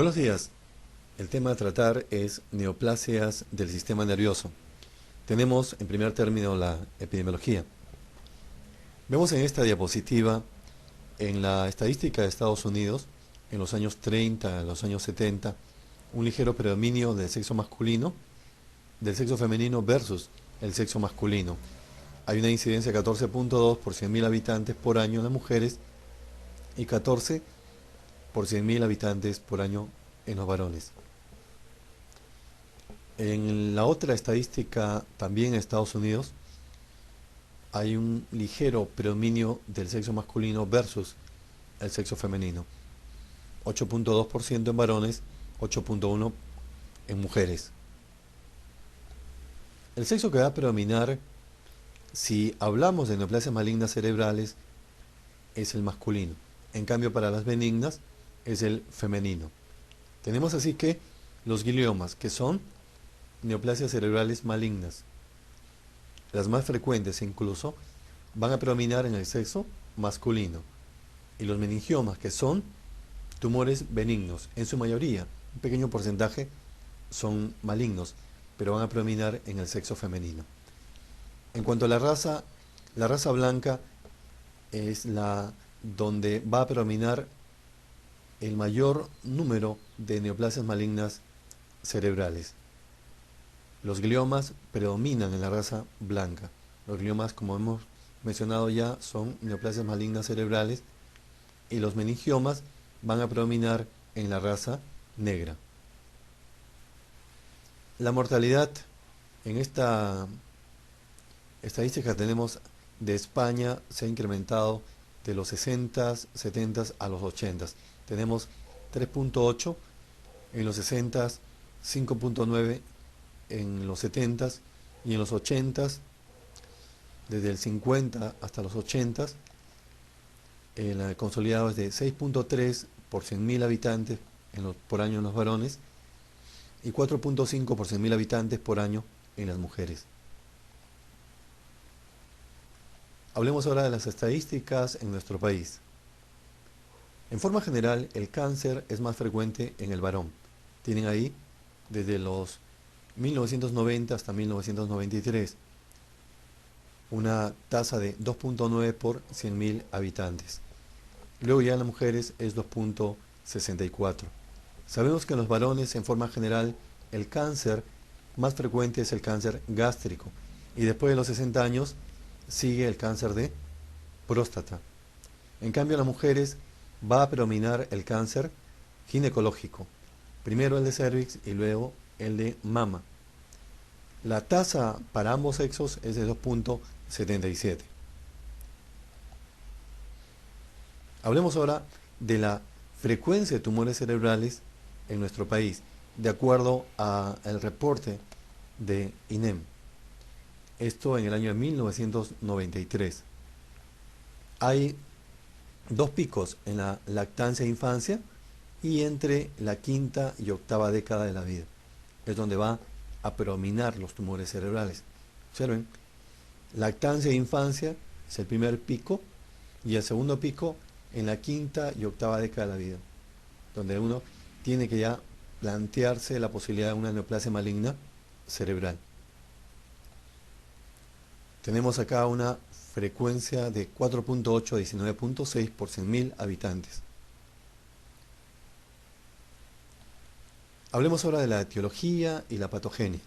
Buenos días. El tema a tratar es neoplasias del sistema nervioso. Tenemos en primer término la epidemiología. Vemos en esta diapositiva, en la estadística de Estados Unidos, en los años 30, en los años 70, un ligero predominio del sexo masculino, del sexo femenino versus el sexo masculino. Hay una incidencia de 14.2 por 100.000 habitantes por año en las mujeres y 14 por 100.000 habitantes por año en los varones. En la otra estadística, también en Estados Unidos, hay un ligero predominio del sexo masculino versus el sexo femenino. 8.2% en varones, 8.1% en mujeres. El sexo que va a predominar, si hablamos de neoplasias malignas cerebrales, es el masculino. En cambio, para las benignas, es el femenino. Tenemos así que los gliomas, que son neoplasias cerebrales malignas, las más frecuentes incluso, van a predominar en el sexo masculino. Y los meningiomas, que son tumores benignos, en su mayoría, un pequeño porcentaje son malignos, pero van a predominar en el sexo femenino. En cuanto a la raza blanca es la donde va a predominar el mayor número de neoplasias malignas cerebrales. Los gliomas predominan en la raza blanca. Los gliomas, como hemos mencionado ya, son neoplasias malignas cerebrales y los meningiomas van a predominar en la raza negra. La mortalidad en esta estadística tenemos de España se ha incrementado de los 60, 70 a los 80. Tenemos 3.8 en los 60, 5.9 en los 70 y en los 80, desde el 50 hasta los 80, el consolidado es de 6.3 por 100.000 habitantes por año en los varones y 4.5 por 100.000 habitantes por año en las mujeres. Hablemos ahora de las estadísticas en nuestro país. En forma general, el cáncer es más frecuente en el varón. Tienen ahí desde los 1990 hasta 1993 una tasa de 2.9 por 100.000 habitantes. Luego ya en las mujeres es 2.64. Sabemos que en los varones, en forma general, el cáncer más frecuente es el cáncer gástrico y después de los 60 años sigue el cáncer de próstata. En cambio, en las mujeres va a predominar el cáncer ginecológico, primero el de cervix y luego el de mama. La tasa para ambos sexos es de 2.77. Hablemos ahora de la frecuencia de tumores cerebrales en nuestro país, de acuerdo al reporte de INEM. Esto en el año de 1993. Hay dos picos en la lactancia e infancia y entre la quinta y octava década de la vida. Es donde va a predominar los tumores cerebrales. Observen, lactancia e infancia es el primer pico y el segundo pico en la quinta y octava década de la vida, donde uno tiene que ya plantearse la posibilidad de una neoplasia maligna cerebral. Tenemos acá una frecuencia de 4.8 a 19.6 por 100.000 habitantes. Hablemos ahora de la etiología y la patogenia.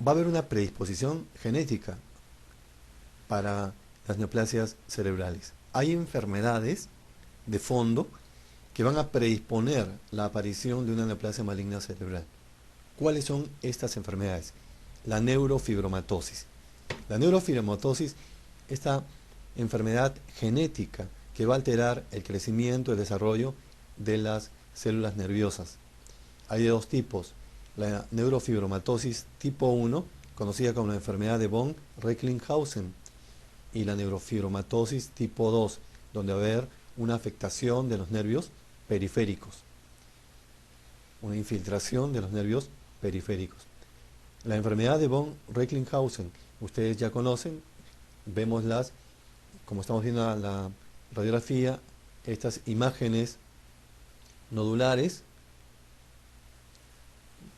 Va a haber una predisposición genética para las neoplasias cerebrales. Hay enfermedades de fondo que van a predisponer la aparición de una neoplasia maligna cerebral. ¿Cuáles son estas enfermedades? La neurofibromatosis. La neurofibromatosis, esta enfermedad genética que va a alterar el crecimiento y el desarrollo de las células nerviosas. Hay de dos tipos. La neurofibromatosis tipo 1, conocida como la enfermedad de von Recklinghausen, y la neurofibromatosis tipo 2, donde va a haber una afectación de los nervios periféricos, una infiltración de los nervios periféricos. La enfermedad de von Recklinghausen, ustedes ya conocen, vemoslas, como estamos viendo en la radiografía, estas imágenes nodulares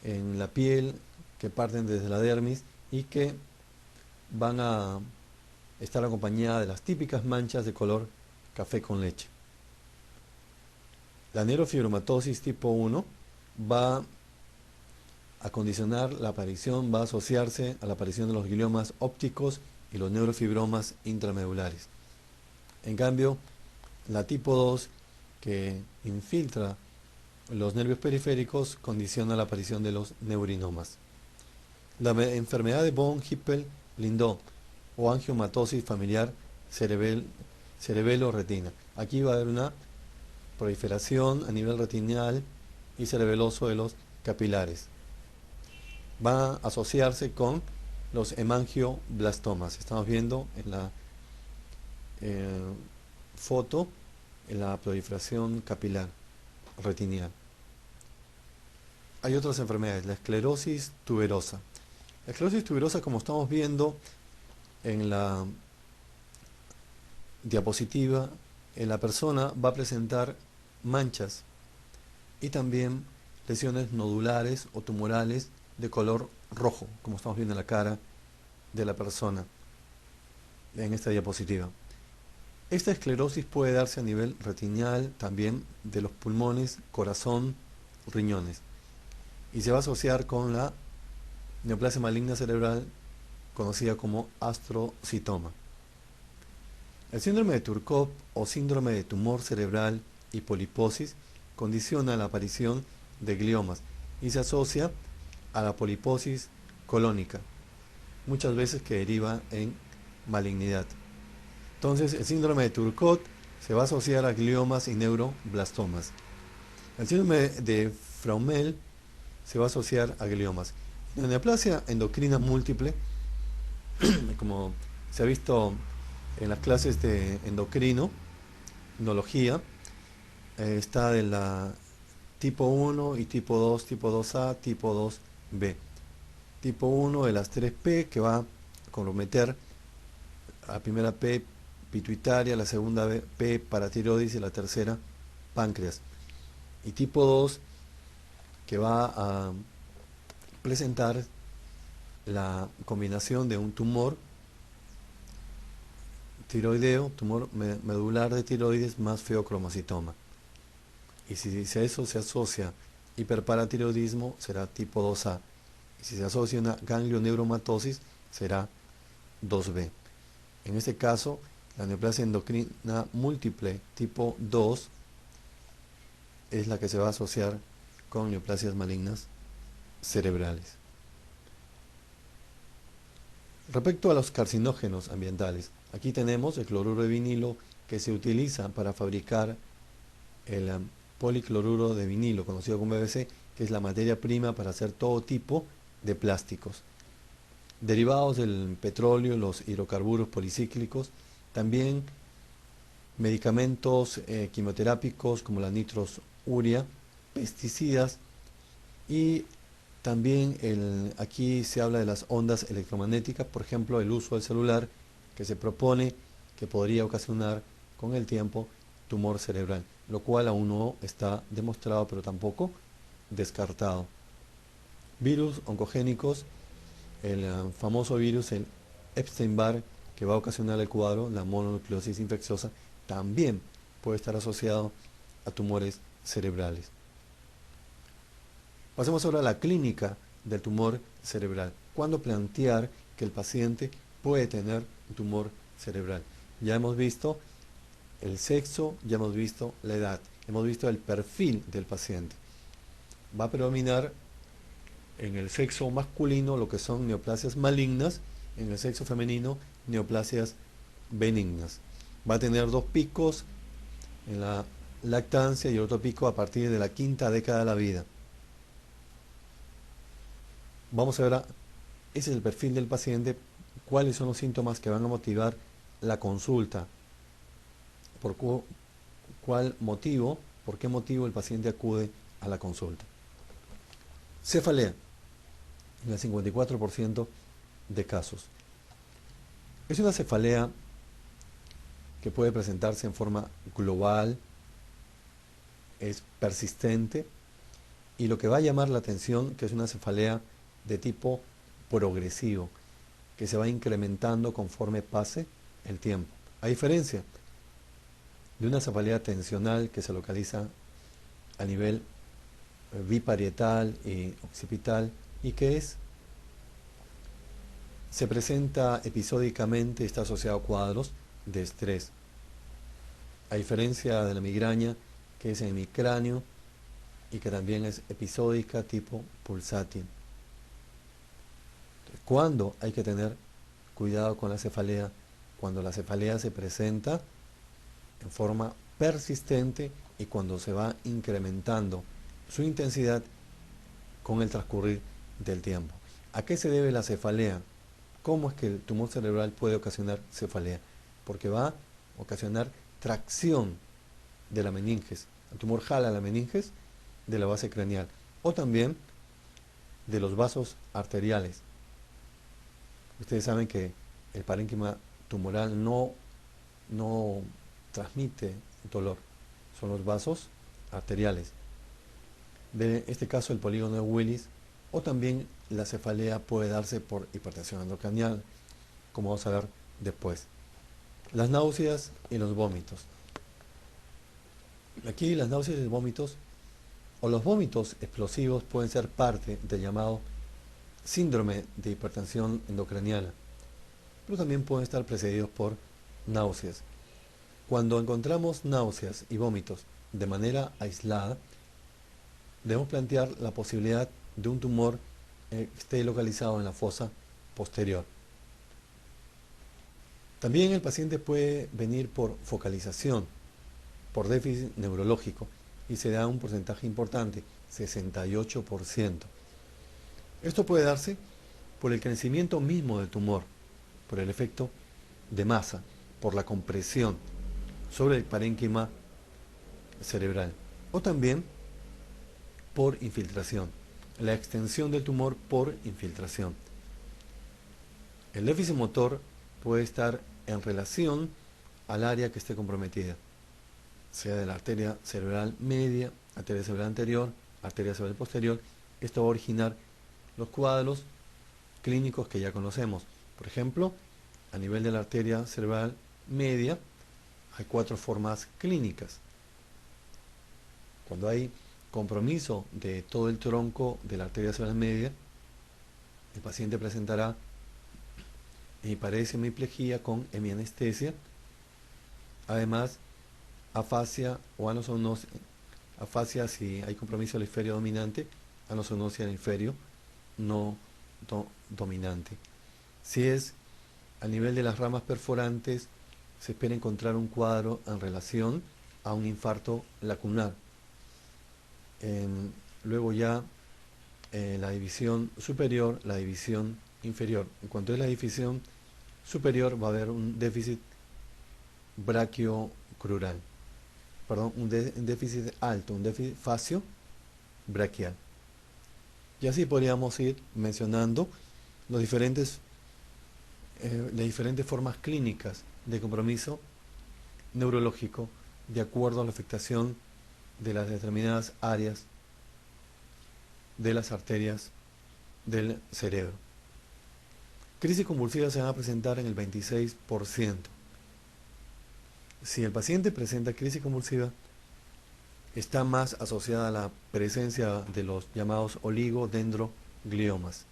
en la piel que parten desde la dermis y que van a estar acompañadas de las típicas manchas de color café con leche. La neurofibromatosis tipo 1 va a condicionar la aparición, va a asociarse a la aparición de los gliomas ópticos y los neurofibromas intramedulares. En cambio, la tipo 2, que infiltra los nervios periféricos, condiciona la aparición de los neurinomas. La enfermedad de von Hippel-Lindau o angiomatosis familiar cerebelo-retina. Aquí va a haber una proliferación a nivel retinal y cerebeloso de los capilares. Va a asociarse con los hemangioblastomas. Estamos viendo en la foto en la proliferación capilar retinial. Hay otras enfermedades, la esclerosis tuberosa. La esclerosis tuberosa, como estamos viendo en la diapositiva, en la persona va a presentar manchas y también lesiones nodulares o tumorales de color rojo, como estamos viendo en la cara de la persona en esta diapositiva. Esta esclerosis puede darse a nivel retinal, también de los pulmones, corazón, riñones, y se va a asociar con la neoplasia maligna cerebral conocida como astrocitoma. El síndrome de Turcotte o síndrome de tumor cerebral y poliposis condiciona la aparición de gliomas y se asocia a la poliposis colónica, muchas veces que deriva en malignidad. Entonces, el síndrome de Turcotte se va a asociar a gliomas y neuroblastomas. El síndrome de Fromel se va a asociar a gliomas. La neoplasia endocrina múltiple, como se ha visto en las clases de endocrinología, está de la tipo 1 y tipo 2, tipo 2A, tipo 2B. Tipo 1 de las 3P, que va a comprometer a la primera P pituitaria, la segunda P paratiroides y la tercera páncreas. Y tipo 2, que va a presentar la combinación de un tumor tiroideo, tumor medular de tiroides más feocromocitoma. Y si eso se asocia hiperparatiroidismo, será tipo 2A. Y si se asocia una ganglioneuromatosis, será 2B. En este caso, la neoplasia endocrina múltiple tipo 2 es la que se va a asociar con neoplasias malignas cerebrales. Respecto a los carcinógenos ambientales, aquí tenemos el cloruro de vinilo que se utiliza para fabricar el policloruro de vinilo, conocido como PVC, que es la materia prima para hacer todo tipo de plásticos. Derivados del petróleo, los hidrocarburos policíclicos, también medicamentos quimioterápicos como la nitrosuria, pesticidas y también aquí se habla de las ondas electromagnéticas, por ejemplo, el uso del celular que se propone que podría ocasionar con el tiempo tumor cerebral, lo cual aún no está demostrado, pero tampoco descartado. Virus oncogénicos, el famoso virus, el Epstein-Barr, que va a ocasionar el cuadro, la mononucleosis infecciosa, también puede estar asociado a tumores cerebrales. Pasemos ahora a la clínica del tumor cerebral. ¿Cuándo plantear que el paciente puede tener un tumor cerebral? Ya hemos visto el sexo, ya hemos visto la edad, hemos visto el perfil del paciente. Va a predominar en el sexo masculino lo que son neoplasias malignas, en el sexo femenino neoplasias benignas. Va a tener dos picos en la lactancia y otro pico a partir de la quinta década de la vida. Vamos a ver, ese es el perfil del paciente, cuáles son los síntomas que van a motivar la consulta, por cuál motivo, por qué motivo el paciente acude a la consulta. Cefalea, en el 54% de casos. Es una cefalea que puede presentarse en forma global, es persistente y lo que va a llamar la atención que es una cefalea de tipo progresivo, que se va incrementando conforme pase el tiempo. A diferencia de una cefalea tensional que se localiza a nivel biparietal y occipital y se presenta episódicamente y está asociado a cuadros de estrés. A diferencia de la migraña, que es en hemicráneo y que también es episódica tipo pulsátil. ¿Cuándo hay que tener cuidado con la cefalea? Cuando la cefalea se presenta en forma persistente y cuando se va incrementando su intensidad con el transcurrir del tiempo. ¿A qué se debe la cefalea? ¿Cómo es que el tumor cerebral puede ocasionar cefalea? Porque va a ocasionar tracción de la meninges. El tumor jala la meninges de la base craneal o también de los vasos arteriales. Ustedes saben que el parénquima tumoral no transmite dolor, son los vasos arteriales. De este caso el polígono de Willis o también la cefalea puede darse por hipertensión endocranial, como vamos a ver después. Las náuseas y los vómitos. Aquí las náuseas y los vómitos o los vómitos explosivos pueden ser parte del llamado síndrome de hipertensión endocraniana, pero también pueden estar precedidos por náuseas. Cuando encontramos náuseas y vómitos de manera aislada, debemos plantear la posibilidad de un tumor que esté localizado en la fosa posterior. También el paciente puede venir por focalización, por déficit neurológico, y se da un porcentaje importante, 68%. Esto puede darse por el crecimiento mismo del tumor, por el efecto de masa, por la compresión sobre el parénquima cerebral, o también por infiltración, la extensión del tumor por infiltración. El déficit motor puede estar en relación al área que esté comprometida, sea de la arteria cerebral media, arteria cerebral anterior, arteria cerebral posterior. Esto va a originar los cuadros clínicos que ya conocemos. Por ejemplo, a nivel de la arteria cerebral media hay 4 formas clínicas. Cuando hay compromiso de todo el tronco de la arteria cerebral media, el paciente presentará hemiparesia, hemiplegia con hemianestesia, además afasia o anosognosia, afasia si hay compromiso del hemisferio dominante, anosognosia del hemisferio no dominante. Si es a nivel de las ramas perforantes, se espera encontrar un cuadro en relación a un infarto lacunar. Luego ya la división superior, la división inferior. En cuanto es la división superior, va a haber un déficit brachiocrural, perdón, un déficit alto, un déficit facio brachial. Y así podríamos ir mencionando las diferentes formas clínicas de compromiso neurológico de acuerdo a la afectación de las determinadas áreas de las arterias del cerebro. Crisis convulsivas se van a presentar en el 26%. Si el paciente presenta crisis convulsiva, está más asociada a la presencia de los llamados oligodendrogliomas.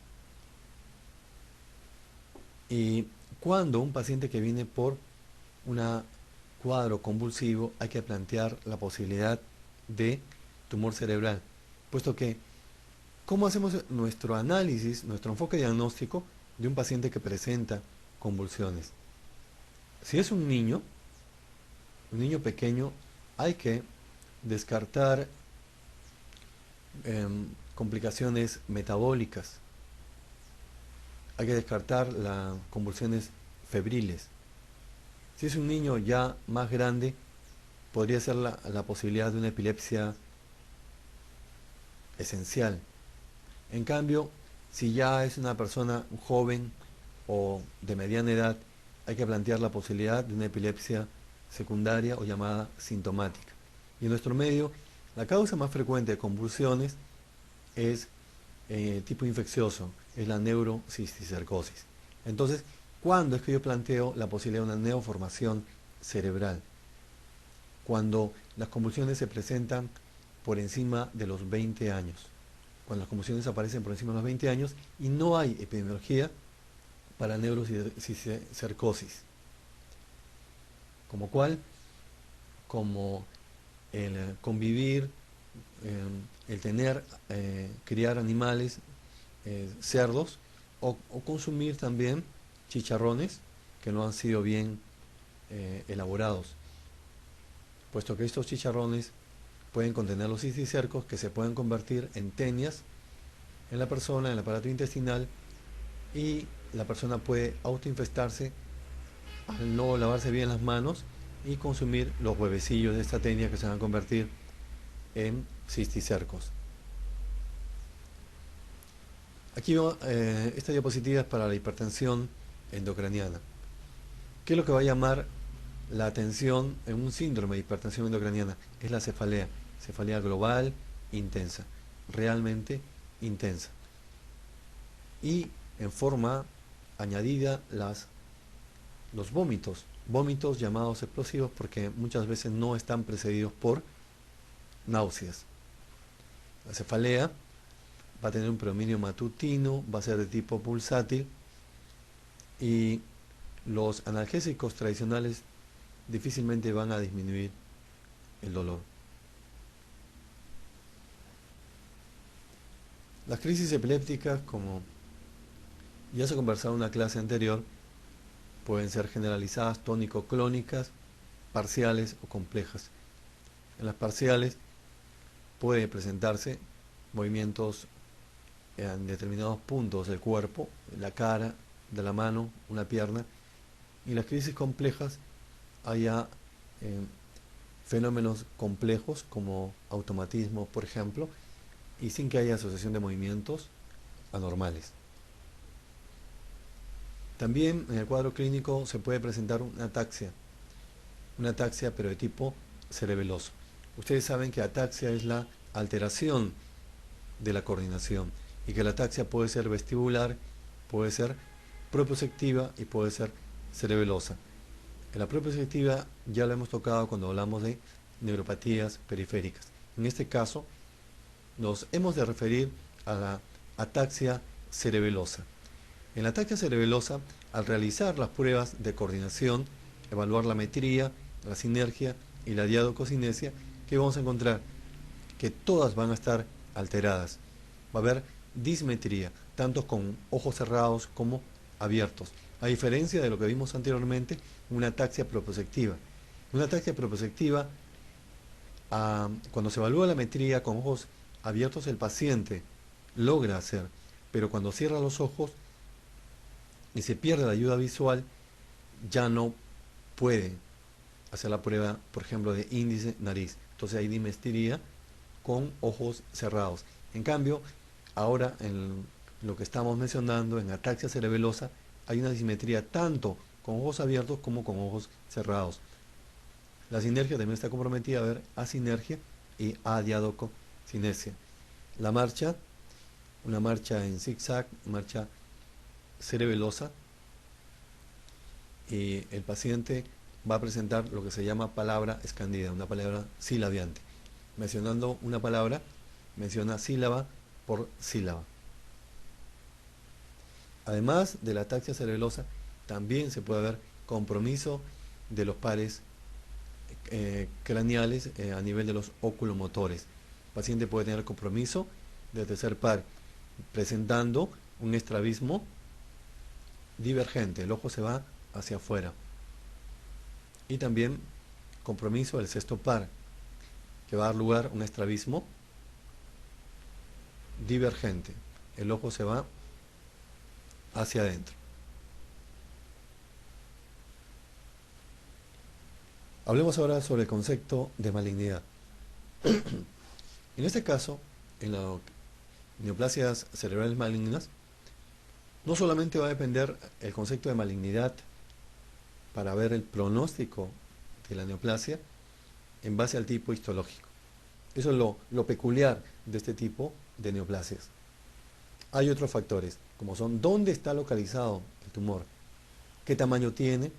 Y cuando un paciente que viene por un cuadro convulsivo, hay que plantear la posibilidad de tumor cerebral, puesto que ¿cómo hacemos nuestro análisis, nuestro enfoque diagnóstico de un paciente que presenta convulsiones? Si es un niño pequeño, hay que descartar complicaciones metabólicas, hay que descartar las convulsiones febriles. Si es un niño ya más grande, podría ser la posibilidad de una epilepsia esencial. En cambio, si ya es una persona joven o de mediana edad, hay que plantear la posibilidad de una epilepsia secundaria o llamada sintomática. Y en nuestro medio La causa más frecuente de convulsiones es tipo infeccioso, es la neurocisticercosis. Entonces, ¿cuándo es que yo planteo la posibilidad de una neoformación cerebral? Cuando las convulsiones se presentan por encima de los 20 años. Cuando las convulsiones aparecen por encima de los 20 años y no hay epidemiología para neurocisticercosis. ¿Como cuál? Como el convivir, el tener, criar animales, cerdos, o consumir también chicharrones que no han sido bien elaborados, puesto que estos chicharrones pueden contener los cisticercos que se pueden convertir en tenias en la persona, en el aparato intestinal, y la persona puede autoinfestarse al no lavarse bien las manos y consumir los huevecillos de esta tenia que se van a convertir en cisticercos. Aquí esta diapositiva es para la hipertensión endocraniana. ¿Qué es lo que va a llamar la atención en un síndrome de hipertensión endocraniana? Es la cefalea, cefalea global intensa, realmente intensa. Y en forma añadida los vómitos llamados explosivos porque muchas veces no están precedidos por náuseas. La cefalea va a tener un predominio matutino, va a ser de tipo pulsátil y los analgésicos tradicionales difícilmente van a disminuir el dolor. Las crisis epilépticas, como ya se ha conversado en una clase anterior, pueden ser generalizadas, tónico-clónicas, parciales o complejas. En las parciales puede presentarse movimientos en determinados puntos del cuerpo, la cara, de la mano, una pierna, y las crisis complejas haya fenómenos complejos como automatismo, por ejemplo, y sin que haya asociación de movimientos anormales. También en el cuadro clínico se puede presentar una ataxia pero de tipo cerebeloso. Ustedes saben que ataxia es la alteración de la coordinación y que la ataxia puede ser vestibular, puede ser propioceptiva y puede ser cerebelosa. En la propioceptiva ya lo hemos tocado cuando hablamos de neuropatías periféricas. En este caso nos hemos de referir a la ataxia cerebelosa. En la ataxia cerebelosa, al realizar las pruebas de coordinación, evaluar la metría, la sinergia y la diadococinesia, ¿qué vamos a encontrar? Que todas van a estar alteradas. Va a haber dismetría, tanto con ojos cerrados como abiertos. A diferencia de lo que vimos anteriormente, una ataxia propioceptiva. Una ataxia propioceptiva, cuando se evalúa la metría con ojos abiertos, el paciente logra hacer, pero cuando cierra los ojos y se pierde la ayuda visual, ya no puede hacer la prueba, por ejemplo, de índice nariz. Entonces hay dismetría con ojos cerrados. En cambio, ahora en lo que estamos mencionando, en ataxia cerebelosa, hay una dismetría tanto con ojos abiertos como con ojos cerrados. La sinergia también está comprometida a ver asinergia y adiadococinesia. La marcha, una marcha en zigzag, marcha cerebelosa, y el paciente va a presentar lo que se llama palabra escandida, una palabra silabiante. Mencionando una palabra, menciona sílaba por sílaba. Además de la ataxia cerebelosa, también se puede ver compromiso de los pares craneales a nivel de los oculomotores. El paciente puede tener compromiso del tercer par, presentando un estrabismo divergente, el ojo se va hacia afuera. Y también compromiso del sexto par, que va a dar lugar a un estrabismo divergente, el ojo se va hacia adentro. Hablemos ahora sobre el concepto de malignidad. En este caso, en las neoplasias cerebrales malignas, no solamente va a depender el concepto de malignidad para ver el pronóstico de la neoplasia en base al tipo histológico. Eso es lo peculiar de este tipo de neoplasias. Hay otros factores, como son dónde está localizado el tumor, qué tamaño tiene,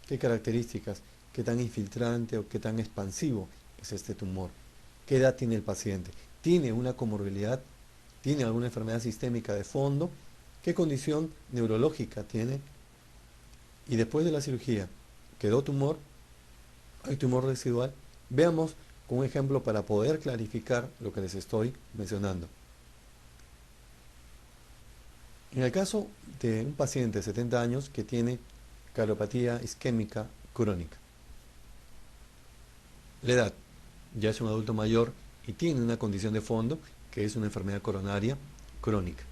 qué características, qué tan infiltrante o qué tan expansivo es este tumor, qué edad tiene el paciente, tiene una comorbilidad, tiene alguna enfermedad sistémica de fondo, qué condición neurológica tiene, y después de la cirugía, ¿quedó tumor? ¿Hay tumor residual? Veamos con un ejemplo para poder clarificar lo que les estoy mencionando. En el caso de un paciente de 70 años que tiene cardiopatía isquémica crónica, la edad, ya es un adulto mayor y tiene una condición de fondo que es una enfermedad coronaria crónica.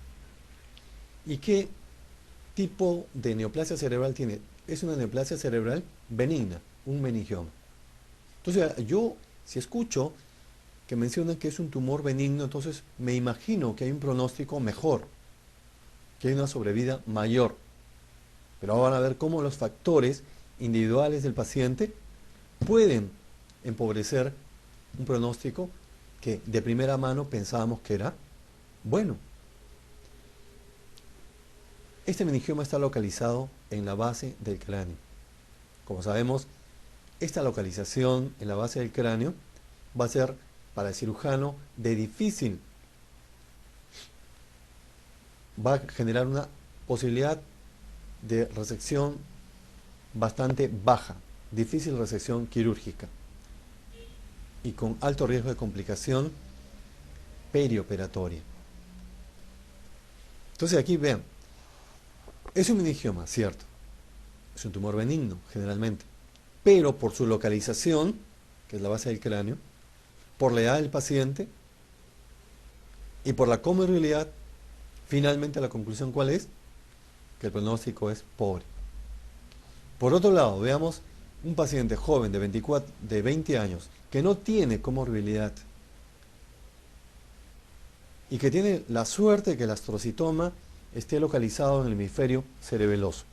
¿Y qué tipo de neoplasia cerebral tiene? Es una neoplasia cerebral benigna, un meningioma. Entonces, yo si escucho que mencionan que es un tumor benigno, entonces me imagino que hay un pronóstico mejor, que hay una sobrevida mayor. Pero ahora van a ver cómo los factores individuales del paciente pueden empobrecer un pronóstico que de primera mano pensábamos que era bueno. Este meningioma está localizado en la base del cráneo. Como sabemos, esta localización en la base del cráneo va a ser para el cirujano de difícil, va a generar una posibilidad de resección bastante baja, difícil resección quirúrgica y con alto riesgo de complicación perioperatoria. Entonces aquí vean, es un meningioma, cierto, es un tumor benigno generalmente, pero por su localización, que es la base del cráneo, por la edad del paciente y por la comorbilidad, finalmente la conclusión ¿cuál es? Que el pronóstico es pobre. Por otro lado, veamos un paciente joven de 20 años que no tiene comorbilidad y que tiene la suerte de que el astrocitoma esté localizado en el hemisferio cerebeloso.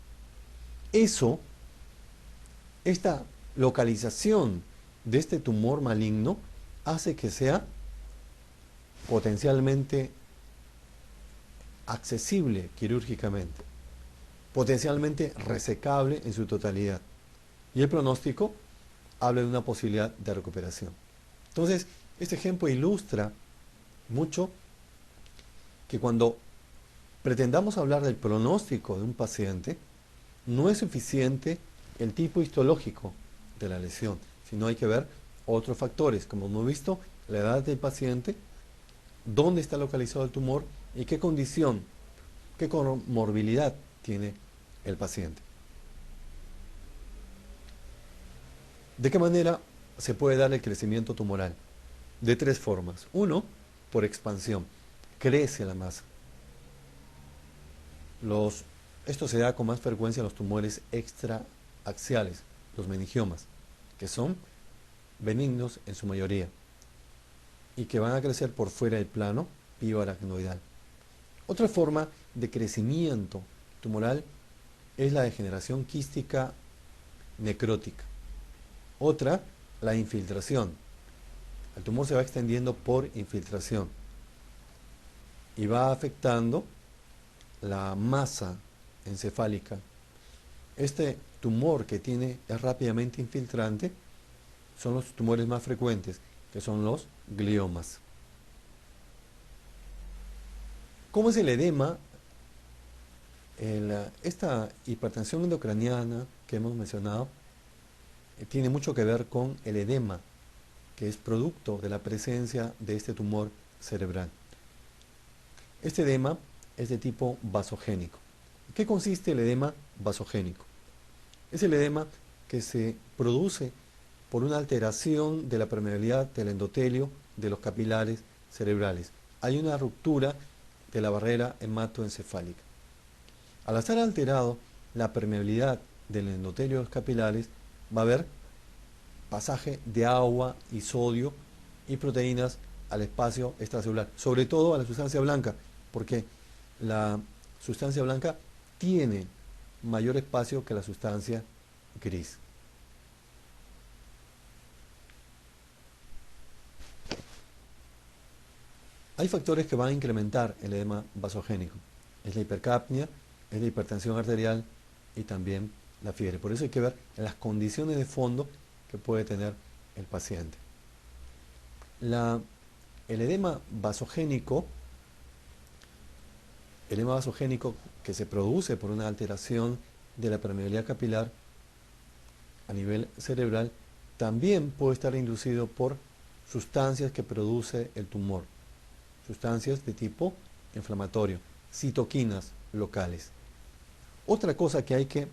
Esta localización de este tumor maligno hace que sea potencialmente accesible quirúrgicamente, potencialmente resecable en su totalidad. Y el pronóstico habla de una posibilidad de recuperación. Entonces, este ejemplo ilustra mucho que cuando pretendamos hablar del pronóstico de un paciente, no es suficiente el tipo histológico de la lesión, sino hay que ver otros factores, como hemos visto, la edad del paciente, dónde está localizado el tumor y qué condición, qué comorbilidad tiene el paciente. ¿De qué manera se puede dar el crecimiento tumoral? De tres formas. Uno, por expansión. Crece la masa. Esto se da con más frecuencia en los tumores extraaxiales, los meningiomas, que son benignos en su mayoría y que van a crecer por fuera del plano pioaracnoidal. Otra forma de crecimiento tumoral es la degeneración quística necrótica. Otra, la infiltración. El tumor se va extendiendo por infiltración y va afectando la masa encefálica. Este tumor que es rápidamente infiltrante son los tumores más frecuentes, que son los gliomas. ¿Cómo es el edema? Esta hipertensión endocraniana que hemos mencionado tiene mucho que ver con el edema, que es producto de la presencia de este tumor cerebral. Este edema es de tipo vasogénico. ¿En qué consiste el edema vasogénico? Es el edema que se produce por una alteración de la permeabilidad del endotelio de los capilares cerebrales. Hay una ruptura de la barrera hematoencefálica. Al estar alterado la permeabilidad del endotelio de los capilares, va a haber pasaje de agua y sodio y proteínas al espacio extracelular, sobre todo a la sustancia blanca, porque la sustancia blanca tiene mayor espacio que la sustancia gris. Hay factores que van a incrementar el edema vasogénico. Es la hipercapnia, es la hipertensión arterial y también la fiebre. Por eso hay que ver las condiciones de fondo que puede tener el paciente. El edema vasogénico que se produce por una alteración de la permeabilidad capilar a nivel cerebral, también puede estar inducido por sustancias que produce el tumor, sustancias de tipo inflamatorio, citoquinas locales. Otra cosa que hay que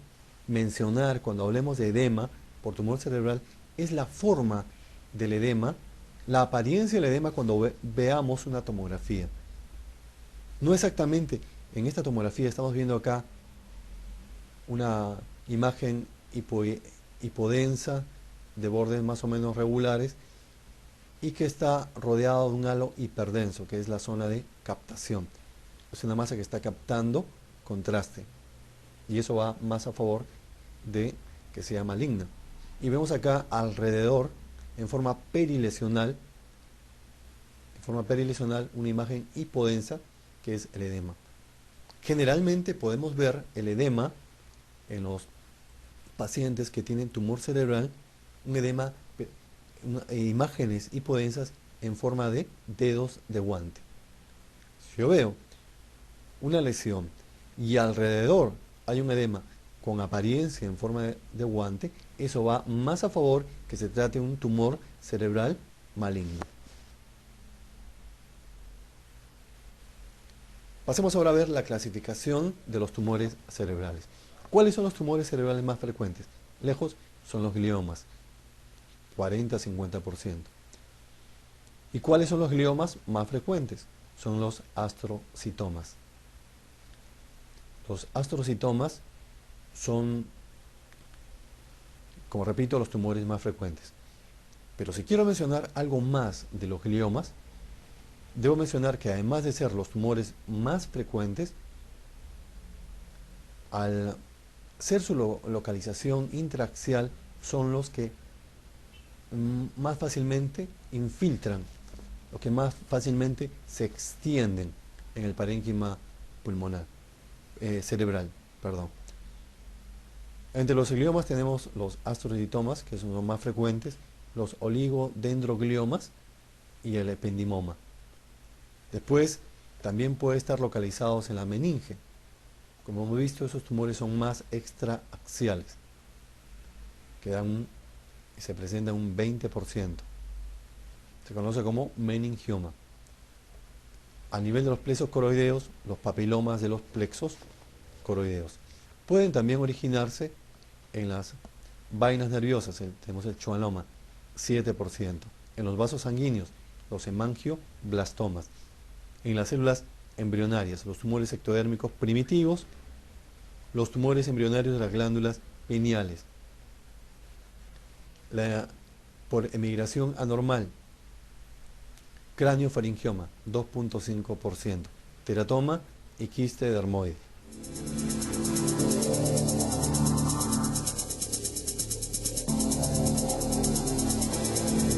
mencionar cuando hablemos de edema por tumor cerebral es la forma del edema, la apariencia del edema cuando veamos una tomografía. No exactamente, en esta tomografía estamos viendo acá una imagen hipodensa de bordes más o menos regulares y que está rodeado de un halo hiperdenso, que es la zona de captación. Es una masa que está captando contraste y eso va más a favor de que sea maligna. Y vemos acá alrededor, en forma perilesional, una imagen hipodensa que es el edema. Generalmente podemos ver el edema en los pacientes que tienen tumor cerebral, un edema, imágenes hipodensas en forma de dedos de guante. Si yo veo una lesión y alrededor hay un edema con apariencia en forma de guante, eso va más a favor que se trate de un tumor cerebral maligno. Pasemos ahora a ver la clasificación de los tumores cerebrales. ¿Cuáles son los tumores cerebrales más frecuentes? Lejos son los gliomas, 40-50%. ¿Y cuáles son los gliomas más frecuentes? Son los astrocitomas. Los astrocitomas son, como repito, los tumores más frecuentes. Pero si quiero mencionar algo más de los gliomas, debo mencionar que además de ser los tumores más frecuentes, al ser su localización intraaxial, son los que más fácilmente infiltran, los que más fácilmente se extienden en el parénquima pulmonar, cerebral, perdón. Entre los gliomas tenemos los astrocitomas, que son los más frecuentes, los oligodendrogliomas y el ependimoma. Después, también puede estar localizados en la meninge. Como hemos visto, esos tumores son más extraaxiales, que se presentan un 20%. Se conoce como meningioma. A nivel de los plexos coroideos, los papilomas de los plexos coroideos. Pueden también originarse en las vainas nerviosas, tenemos el schwannoma, 7%. En los vasos sanguíneos, los hemangioblastomas. En las células embrionarias, los tumores ectodérmicos primitivos, los tumores embrionarios de las glándulas pineales. Por emigración anormal, craniofaringioma, 2.5%, teratoma y quiste dermoide.